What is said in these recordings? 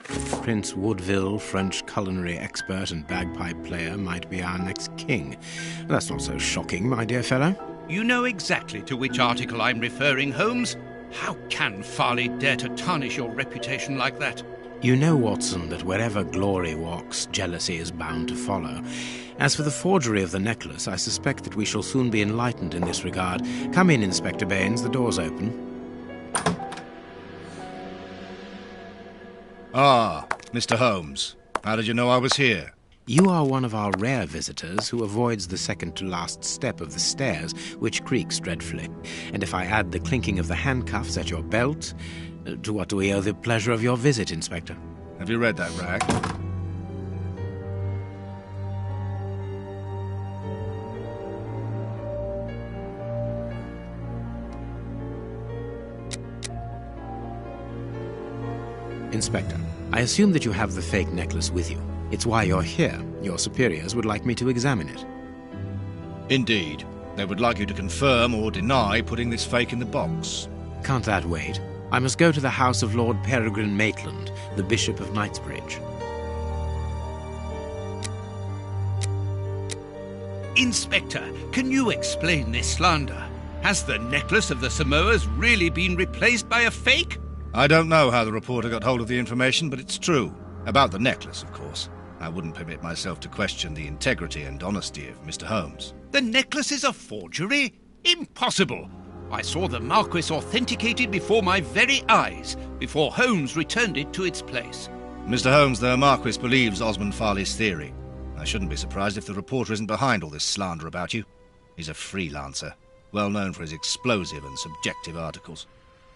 Prince Woodville, French culinary expert and bagpipe player, might be our next king. That's not so shocking, my dear fellow. You know exactly to which article I'm referring, Holmes. How can Farley dare to tarnish your reputation like that? You know, Watson, that wherever glory walks, jealousy is bound to follow. As for the forgery of the necklace, I suspect that we shall soon be enlightened in this regard. Come in, Inspector Baines, the door's open. Ah, Mr. Holmes. How did you know I was here? You are one of our rare visitors who avoids the second-to-last step of the stairs, which creaks dreadfully. And if I add the clinking of the handcuffs at your belt, to what do we owe the pleasure of your visit, Inspector? Have you read that rag? Inspector, I assume that you have the fake necklace with you. It's why you're here. Your superiors would like me to examine it. Indeed. They would like you to confirm or deny putting this fake in the box. Can't that wait? I must go to the house of Lord Peregrine Maitland, the Bishop of Knightsbridge. Inspector, can you explain this slander? Has the necklace of the Samoas really been replaced by a fake? I don't know how the reporter got hold of the information, but it's true. About the necklace, of course. I wouldn't permit myself to question the integrity and honesty of Mr. Holmes. The necklace is a forgery? Impossible! I saw the Marquis authenticated before my very eyes, before Holmes returned it to its place. Mr. Holmes, the Marquis believes Osmond Farley's theory. I shouldn't be surprised if the reporter isn't behind all this slander about you. He's a freelancer, well known for his explosive and subjective articles.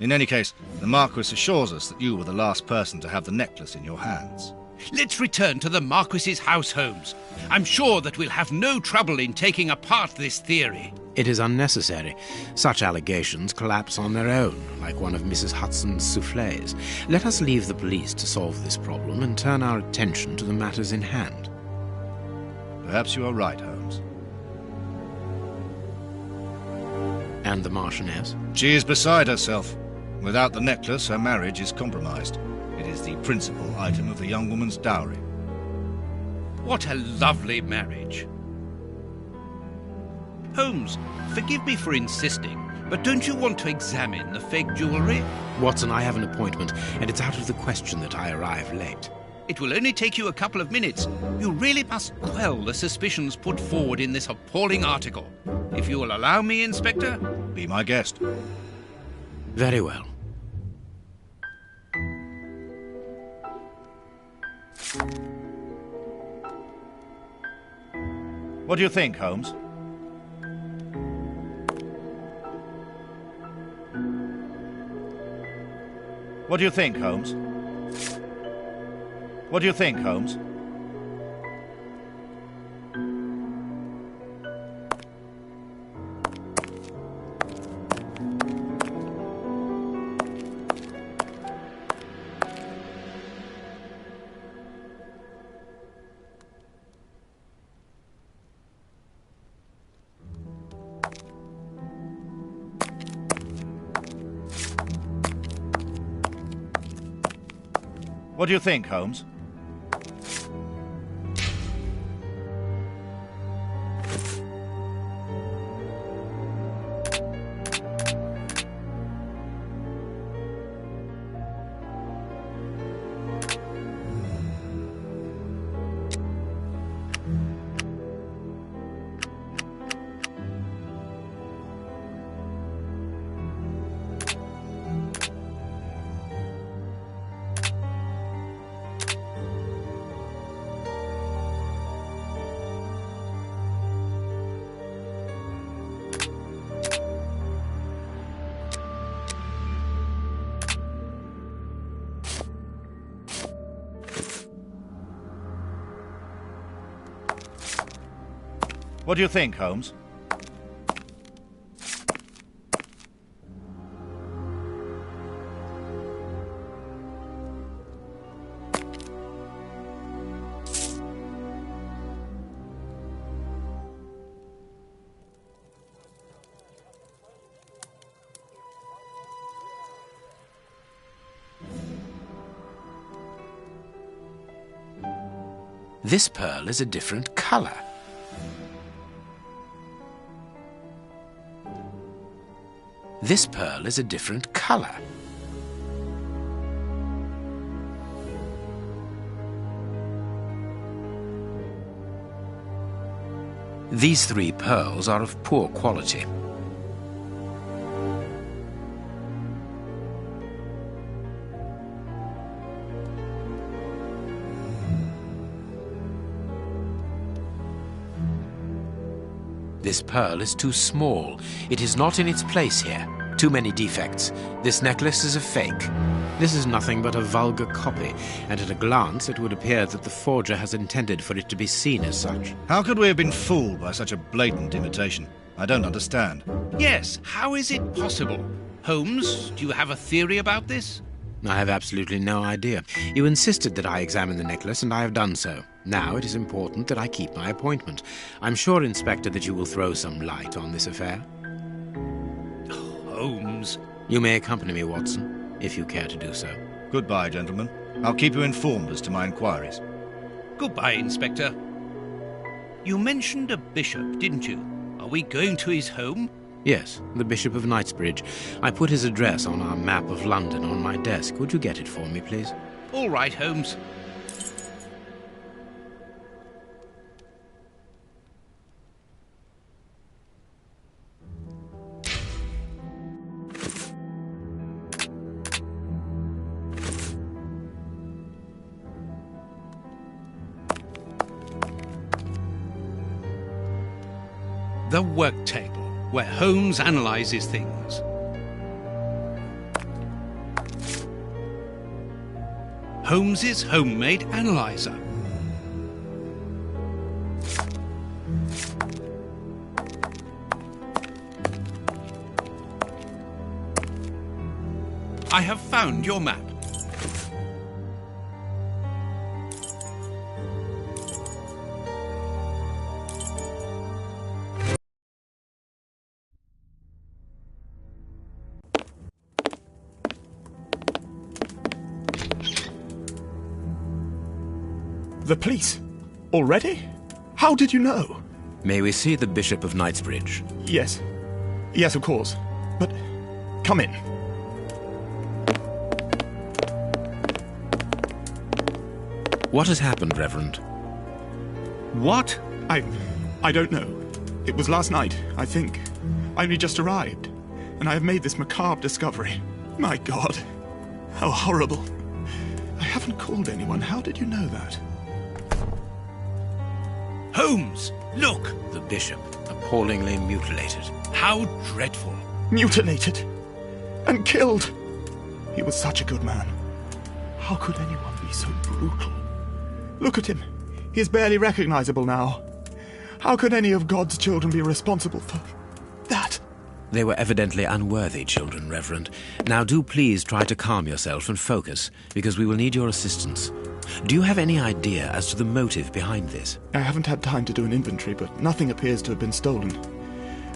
In any case, the Marquis assures us that you were the last person to have the necklace in your hands. Let's return to the Marquis's house, Holmes. I'm sure that we'll have no trouble in taking apart this theory. It is unnecessary. Such allegations collapse on their own, like one of Mrs. Hudson's soufflés. Let us leave the police to solve this problem and turn our attention to the matters in hand. Perhaps you are right, Holmes. And the Marchioness? She is beside herself. Without the necklace, her marriage is compromised. It is the principal item of the young woman's dowry. What a lovely marriage. Holmes, forgive me for insisting, but don't you want to examine the fake jewellery? Watson, I have an appointment, and it's out of the question that I arrive late. It will only take you a couple of minutes. You really must quell the suspicions put forward in this appalling article. If you will allow me, Inspector? Be my guest. Very well. What do you think, Holmes? What do you think, Holmes? What do you think, Holmes? What do you think, Holmes? What do you think, Holmes? This pearl is a different color. This pearl is a different color. These 3 pearls are of poor quality. This pearl is too small. It is not in its place here. Too many defects. This necklace is a fake. This is nothing but a vulgar copy, and at a glance it would appear that the forger has intended for it to be seen as such. How could we have been fooled by such a blatant imitation? I don't understand. Yes, how is it possible? Holmes, do you have a theory about this? I have absolutely no idea. You insisted that I examine the necklace, and I have done so. Now it is important that I keep my appointment. I'm sure, Inspector, that you will throw some light on this affair. Holmes. You may accompany me, Watson, if you care to do so. Goodbye, gentlemen. I'll keep you informed as to my inquiries. Goodbye, Inspector. You mentioned a bishop, didn't you? Are we going to his home? Yes, the Bishop of Knightsbridge. I put his address on our map of London on my desk. Would you get it for me, please? All right, Holmes. The work table, where Holmes analyzes things. Holmes's homemade analyzer. I have found your map. The police? Already? How did you know? May we see the Bishop of Knightsbridge? Yes. Yes, of course. But come in. What has happened, Reverend? What? I don't know. It was last night, I think. I only just arrived, and I have made this macabre discovery. My God. How horrible. I haven't called anyone. How did you know that? Holmes, look! The Bishop, appallingly mutilated. How dreadful. Mutilated. And killed. He was such a good man. How could anyone be so brutal? Look at him. He is barely recognizable now. How could any of God's children be responsible for that? They were evidently unworthy children, Reverend. Now do please try to calm yourself and focus, because we will need your assistance. Do you have any idea as to the motive behind this? I haven't had time to do an inventory, but nothing appears to have been stolen.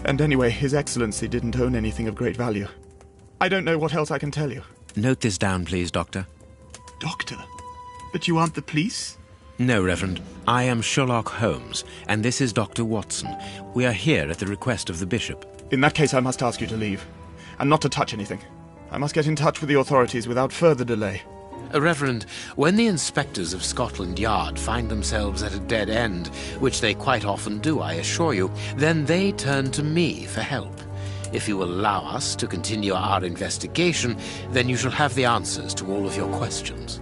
And anyway, His Excellency didn't own anything of great value. I don't know what else I can tell you. Note this down, please, Doctor. Doctor? But you aren't the police? No, Reverend. I am Sherlock Holmes, and this is Dr. Watson. We are here at the request of the Bishop. In that case, I must ask you to leave, and not to touch anything. I must get in touch with the authorities without further delay. Reverend, when the inspectors of Scotland Yard find themselves at a dead end, which they quite often do, I assure you, then they turn to me for help. If you will allow us to continue our investigation, then you shall have the answers to all of your questions.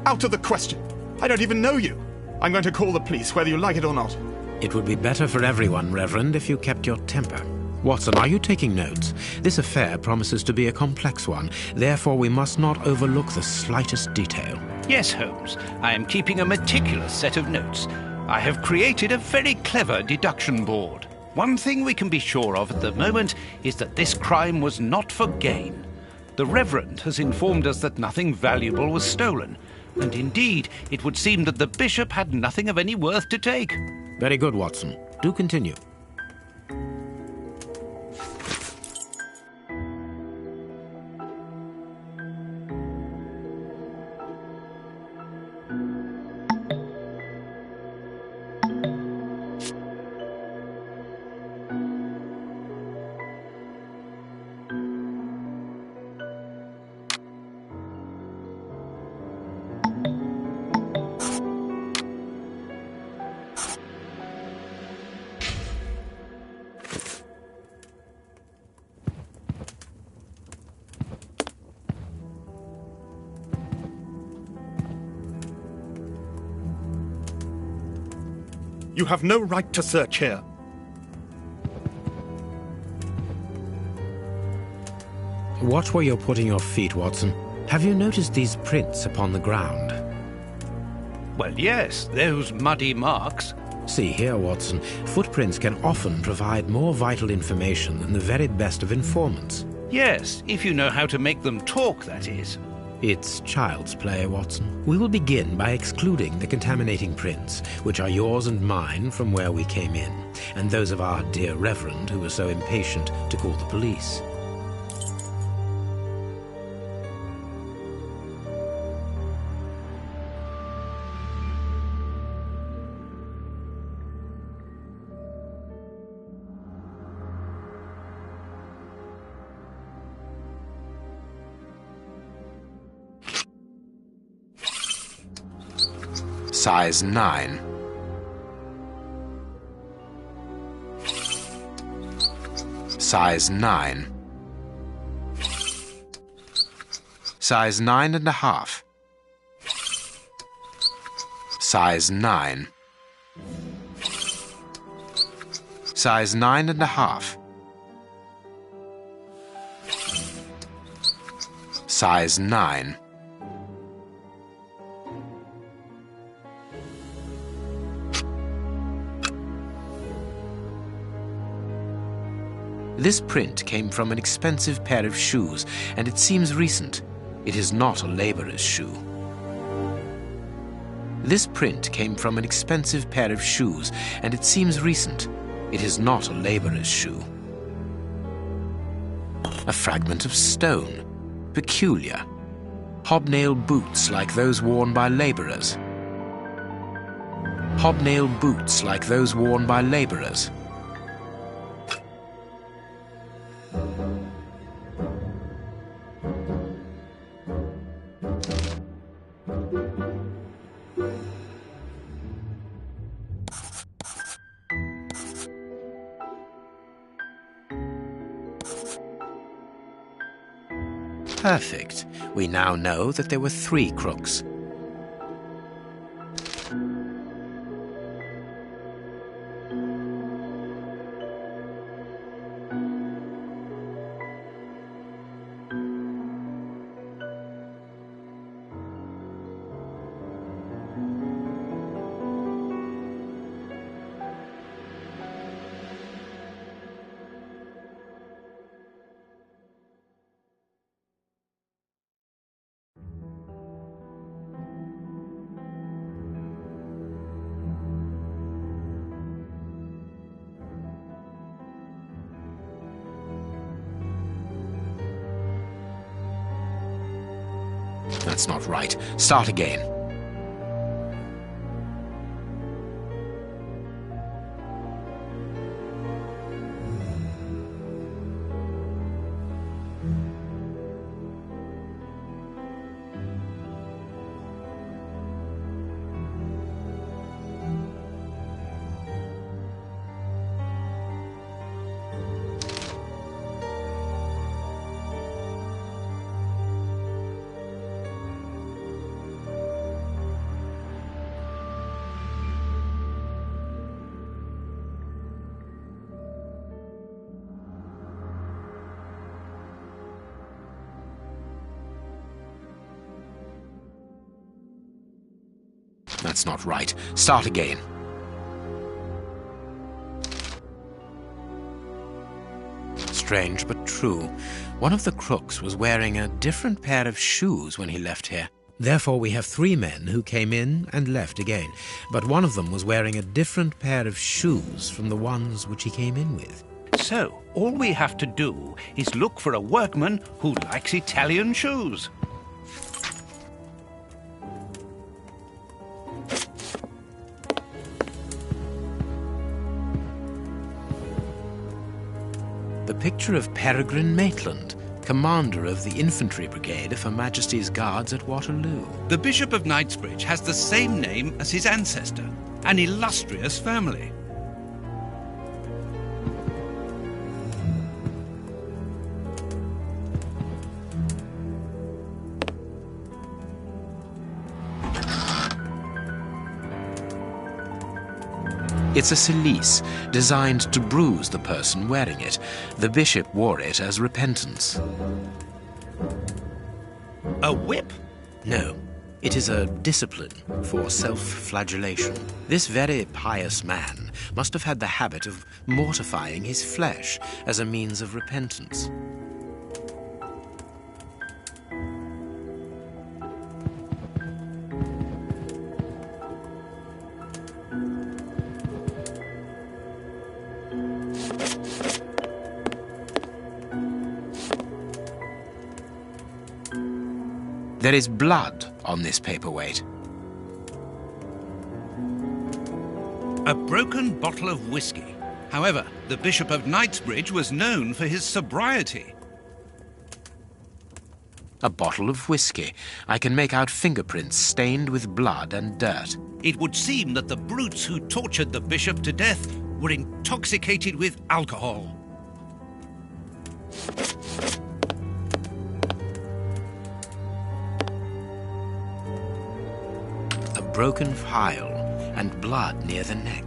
Out of the question! I don't even know you! I'm going to call the police, whether you like it or not. It would be better for everyone, Reverend, if you kept your temper. Watson, are you taking notes? This affair promises to be a complex one. Therefore, we must not overlook the slightest detail. Yes, Holmes. I am keeping a meticulous set of notes. I have created a very clever deduction board. One thing we can be sure of at the moment is that this crime was not for gain. The Reverend has informed us that nothing valuable was stolen, and indeed, it would seem that the Bishop had nothing of any worth to take. Very good, Watson. Do continue. You have no right to search here. Watch where you're putting your feet, Watson. Have you noticed these prints upon the ground? Well, yes, those muddy marks. See here, Watson. Footprints can often provide more vital information than the very best of informants. Yes, if you know how to make them talk, that is. It's child's play, Watson. We will begin by excluding the contaminating prints, which are yours and mine from where we came in, and those of our dear Reverend who was so impatient to call the police. Size 9. Size 9. Size 9.5. Size 9. Size 9.5. Size 9. This print came from an expensive pair of shoes, and it seems recent. It is not a laborer's shoe. This print came from an expensive pair of shoes, and it seems recent. It is not a laborer's shoe. A fragment of stone. Peculiar. Hobnail boots like those worn by laborers. Hobnail boots like those worn by laborers. Perfect. We now know that there were 3 crooks. That's not right. Start again. That's not right. Start again. Strange but true. One of the crooks was wearing a different pair of shoes when he left here. Therefore, we have 3 men who came in and left again, but one of them was wearing a different pair of shoes from the ones which he came in with. So, all we have to do is look for a workman who likes Italian shoes. The picture of Peregrine Maitland, commander of the infantry brigade of Her Majesty's Guards at Waterloo. The Bishop of Knightsbridge has the same name as his ancestor, an illustrious family. It's a cilice, designed to bruise the person wearing it. The bishop wore it as repentance. A whip? No, it is a discipline for self-flagellation. This very pious man must have had the habit of mortifying his flesh as a means of repentance. There is blood on this paperweight. A broken bottle of whiskey. However, the Bishop of Knightsbridge was known for his sobriety. A bottle of whiskey. I can make out fingerprints stained with blood and dirt. It would seem that the brutes who tortured the bishop to death were intoxicated with alcohol. A broken phial and blood near the neck.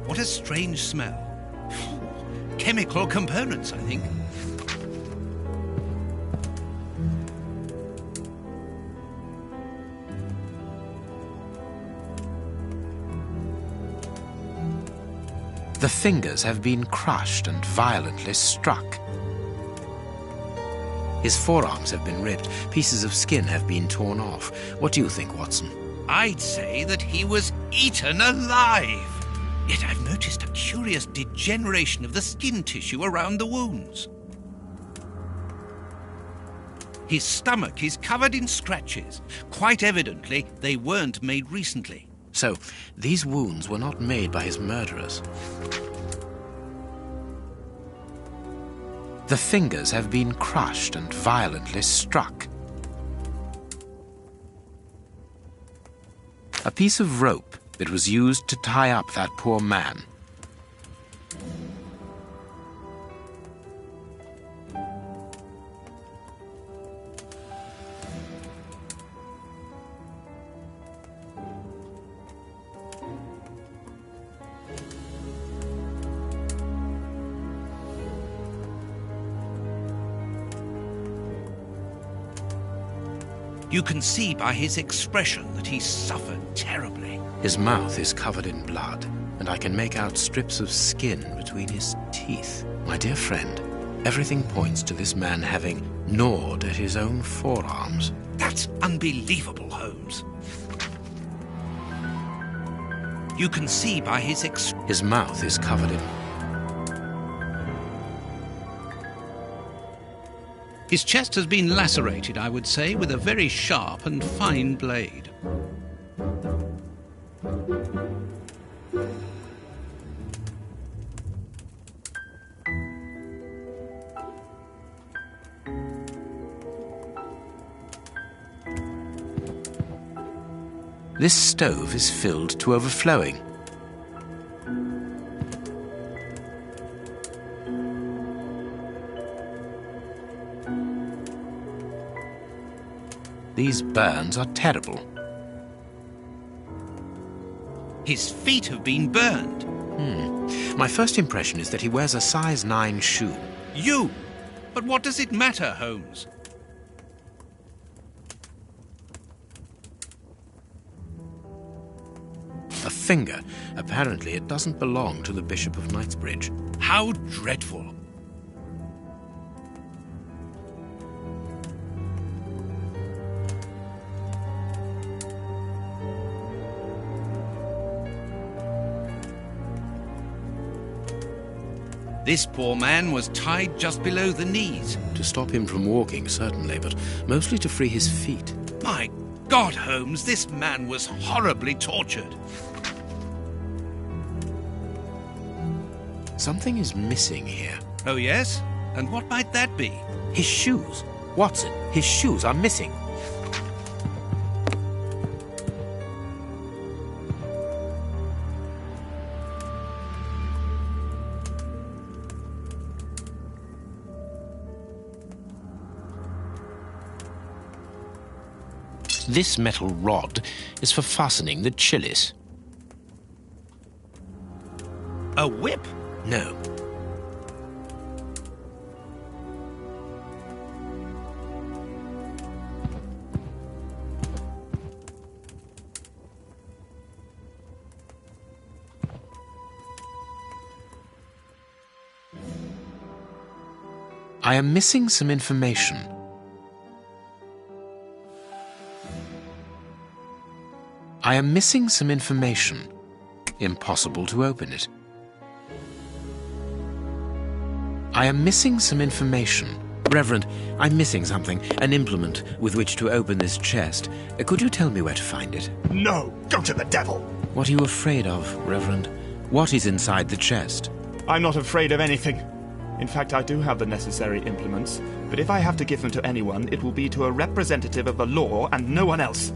What a strange smell. Chemical components, I think. The fingers have been crushed and violently struck. His forearms have been ripped. Pieces of skin have been torn off. What do you think, Watson? I'd say that he was eaten alive. Yet I've noticed a curious degeneration of the skin tissue around the wounds. His stomach is covered in scratches. Quite evidently, they weren't made recently. So, these wounds were not made by his murderers. The fingers have been crushed and violently struck. A piece of rope that was used to tie up that poor man. You can see by his expression that he suffered terribly. His mouth is covered in blood, and I can make out strips of skin between his teeth. My dear friend, everything points to this man having gnawed at his own forearms. That's unbelievable, Holmes. You can see by his His mouth is covered in... His chest has been lacerated, I would say, with a very sharp and fine blade. This stove is filled to overflowing. These burns are terrible. His feet have been burned. My first impression is that he wears a size 9 shoe. You! But what does it matter, Holmes? A finger. Apparently it doesn't belong to the Bishop of Knightsbridge. How dreadful. This poor man was tied just below the knees. To stop him from walking, certainly, but mostly to free his feet. My God, Holmes, this man was horribly tortured. Something is missing here. Oh, yes? And what might that be? His shoes. Watson, his shoes are missing. This metal rod is for fastening the chilies. A whip? No. I am missing some information. I am missing some information. Impossible to open it. I am missing some information. Reverend, I'm missing something. An implement with which to open this chest. Could you tell me where to find it? No! Go to the devil! What are you afraid of, Reverend? What is inside the chest? I'm not afraid of anything. In fact, I do have the necessary implements, but if I have to give them to anyone, it will be to a representative of the law and no one else.